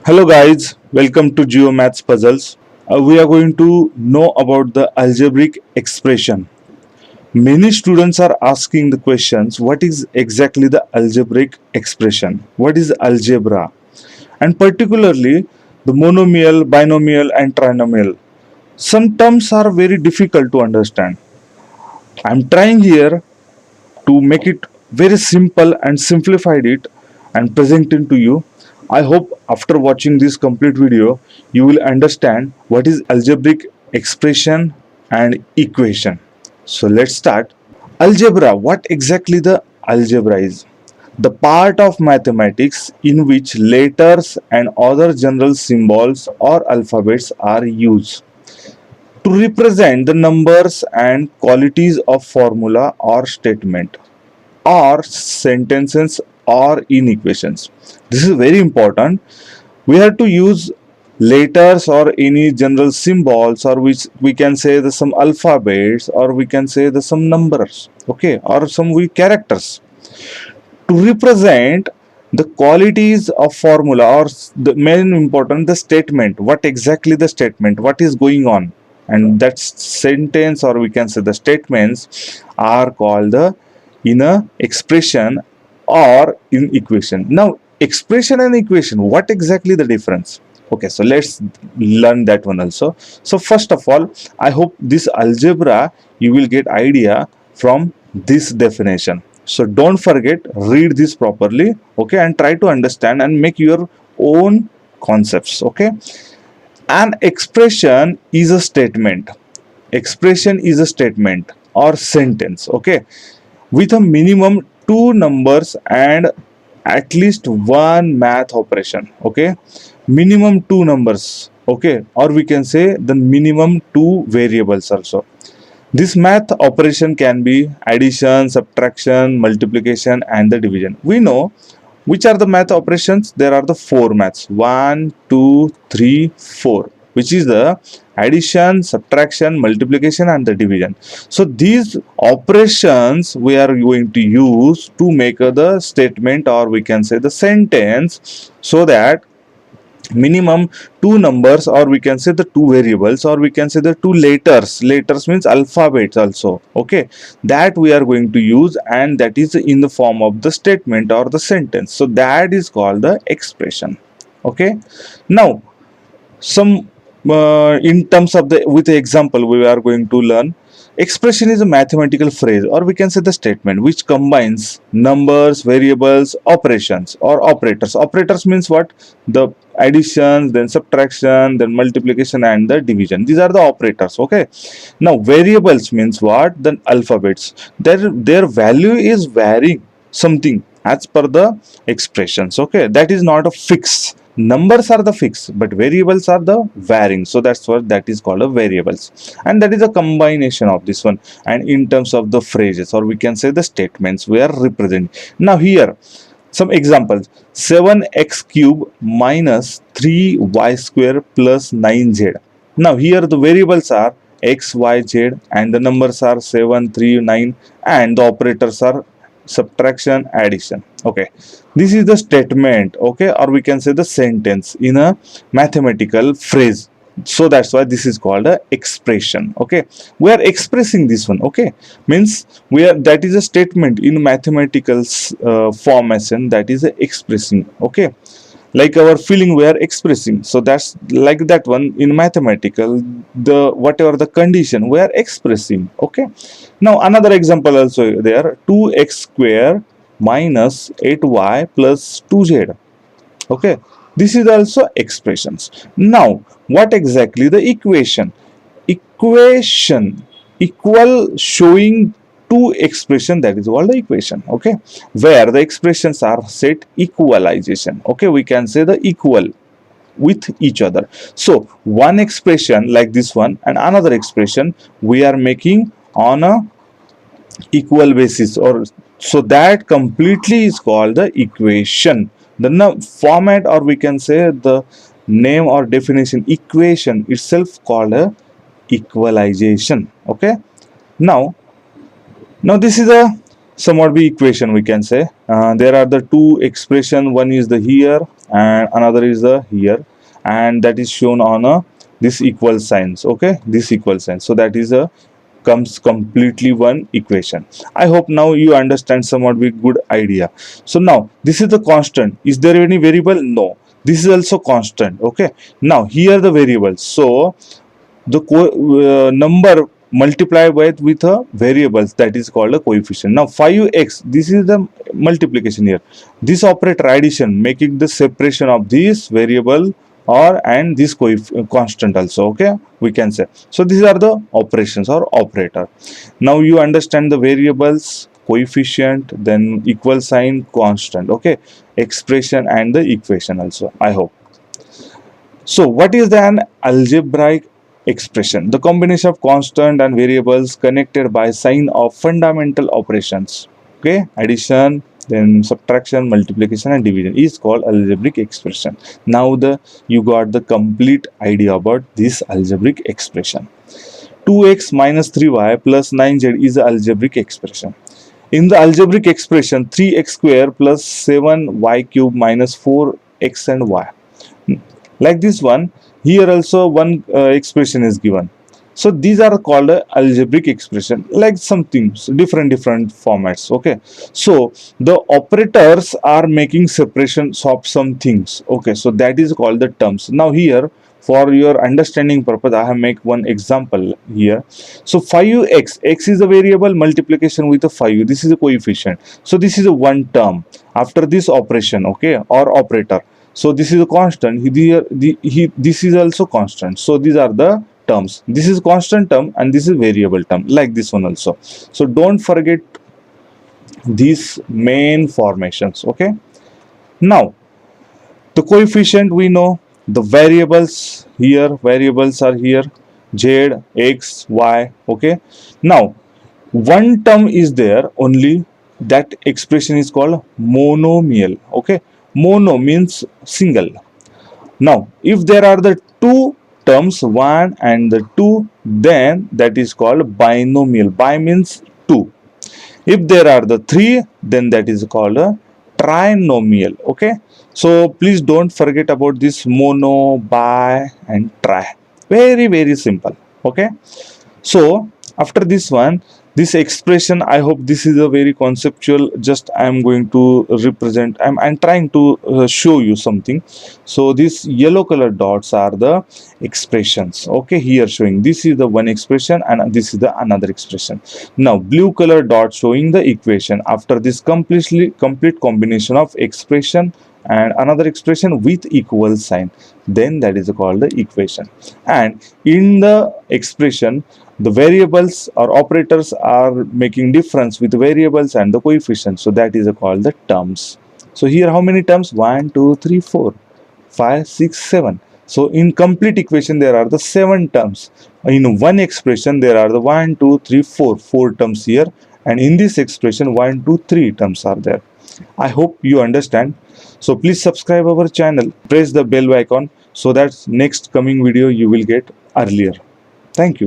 Hello guys, welcome to GeoMaths Puzzles. We are going to know about the algebraic expression. Many students are asking the questions, what is exactly the algebraic expression? What is algebra? And particularly the monomial, binomial and trinomial. Some terms are very difficult to understand. I'm trying here to make it very simple and simplified it and present it to you. I hope after watching this complete video you will understand what is algebraic expression and equation. So let's start. Algebra, what exactly the algebra is? The part of mathematics in which letters and other general symbols or alphabets are used to represent the numbers and qualities of formula or statement or sentences or in equations. This is very important. We have to use letters or any general symbols, or which we can say the some alphabets, or we can say the some numbers, okay, or some we characters to represent the qualities of formula, or the main important the statement, what exactly the statement, what is going on, and that sentence or we can say the statements are called the in a expression or in equation. Now expression and equation, what exactly the difference? Okay, so let's learn that one also. So first of all, I hope this algebra you will get idea from this definition. So don't forget, read this properly, okay, and try to understand and make your own concepts. Okay, an expression is a statement. Expression is a statement or sentence, okay, with a minimum two numbers and at least one math operation, okay, minimum two numbers, okay, or we can say the minimum two variables also. This math operation can be addition, subtraction, multiplication and the division. We know which are the math operations. There are the four maths, 1 2 3 4, which is the addition, subtraction, multiplication and the division. So these operations we are going to use to make the statement or we can say the sentence, so that minimum two numbers or we can say the two variables or we can say the two letters means alphabets also, okay, that we are going to use, and that is in the form of the statement or the sentence. So that is called the expression. Okay, now some in terms of the with the example we are going to learn. Expression is a mathematical phrase or we can say the statement which combines numbers, variables, operations or operators. Operators means what? The addition, then subtraction, then multiplication and the division. These are the operators. Okay, now variables means what? The alphabets. Their value is varying something as per the expressions. Okay, that is not a fix. Numbers are the fix, but variables are the varying. So that's what that is called a variables, and that is a combination of this one. And in terms of the phrases or we can say the statements we are representing. Now here some examples: 7x cube minus 3y square plus 9z. Now here the variables are x, y, z, and the numbers are 7, 3, 9, and the operators are subtraction, addition. Okay, this is the statement, okay, or we can say the sentence in a mathematical phrase. So that's why this is called a expression. Okay, we are expressing this one. Okay, means we are, that is a statement in mathematical formation, that is a expressing. Okay, like our feeling we are expressing, so that's like that one in mathematical, the whatever the condition we are expressing. Okay, now another example also there: 2x square minus 8y plus 2z. Okay, this is also expressions. Now what exactly the equation? Equation, equal, showing two expression, that is called the equation. Okay, where the expressions are set equalization. Okay, we can say the equal with each other. So one expression like this one and another expression we are making on a equal basis, or so that completely is called the equation. The format or we can say the name or definition equation itself called a equalization. Okay, now this is a somewhat be equation, we can say. There are the two expression, one is the here and another is the here, and that is shown on a this equal signs. Okay, this equal sign, so that is a comes completely one equation. I hope now you understand somewhat with good idea. So now this is the constant. Is there any variable? No, this is also constant. Okay, now here the variables. So the number multiplied with a variables, that is called a coefficient. Now 5x, this is the multiplication here. This operator addition making the separation of this variable or and this constant also. Okay, we can say. So these are the operations or operator. Now you understand the variables, coefficient, then equal sign, constant. Okay, expression and the equation also, I hope. So what is an algebraic expression? The combination of constant and variables connected by sign of fundamental operations. Okay, addition, then subtraction, multiplication and division is called algebraic expression. Now you got the complete idea about this algebraic expression. 2x minus 3y plus 9z is the algebraic expression. In the algebraic expression, 3x square plus 7y cube minus 4x and y. Like this one, here also one expression is given. So these are called algebraic expression, like some things, different formats. Okay, so the operators are making separations of some things. Okay, so that is called the terms. Now here, for your understanding purpose, I have make one example here. So 5x, x is a variable, multiplication with a 5, this is a coefficient. So this is a one term after this operation. Okay, or operator. So this is a constant. This is also constant. So these are the terms. This is constant term and this is variable term, like this one also. So don't forget these main formations. Okay. Now the coefficient, we know the variables here. Variables are here, z, x, y. Okay. Now one term is there only. That expression is called monomial. Okay. Mono means single. Now, if there are the two terms, 1 and the 2, then that is called binomial. Bi means 2. If there are the 3, then that is called a trinomial. Okay. So, please don't forget about this mono, bi and tri. Very simple. Okay. So, after this one, this expression, I hope this is a very conceptual. Just I am going to represent, I'm trying to show you something. So these yellow color dots are the expressions. Okay, here showing this is the one expression and this is the another expression. Now blue color dot showing the equation. After this complete combination of expression and another expression with equal sign, then that is called the equation. And in the expression, the variables or operators are making difference with the variables and the coefficients, so that is called the terms. So here how many terms? 1 2 3 4 5 6 7. So in complete equation there are the 7 terms. In one expression there are the 1 2 3 4 terms here, and in this expression 1 2 3 terms are there. I hope you understand. So please subscribe our channel, press the bell icon so that next coming video you will get earlier. Thank you.